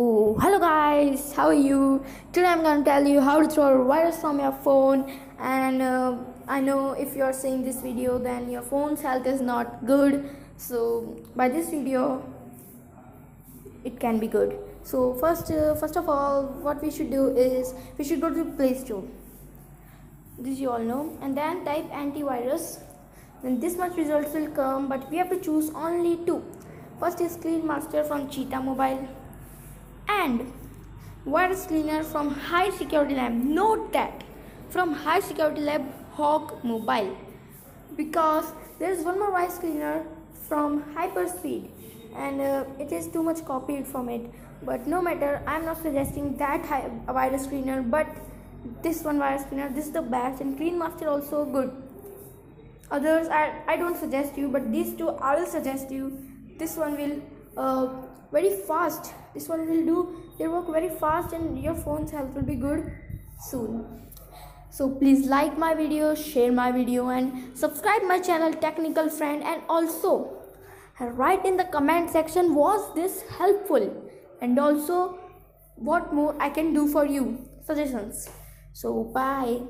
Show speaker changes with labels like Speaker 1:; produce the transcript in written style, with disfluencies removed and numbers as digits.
Speaker 1: Oh, hello guys, how are you? Today I'm going to tell you how to throw a virus from your phone. And I know if you're seeing this video, then your phone's health is not good. So by this video, it can be good. So first of all, what we should do is we should go to Play Store. This you all know, and then type antivirus. Then this much results will come, but we have to choose only two. First is Clean Master from Cheetah Mobile, and virus cleaner from High Security Lab. Note that from High Security Lab Hawk Mobile, because there is one more virus cleaner from Hyperspeed, and it is too much copied from it. But no matter, I am not suggesting that virus cleaner, but this one virus cleaner, this is the best, and Clean Master also good. Others I don't suggest you, but these two I will suggest you. This one will very fast. This one will do their work very fast, and your phone's health will be good soon. So please like my video, share my video, and subscribe my channel Technical Friend, and also write in the comment section, was this helpful, and also what more I can do for you, suggestions. So bye.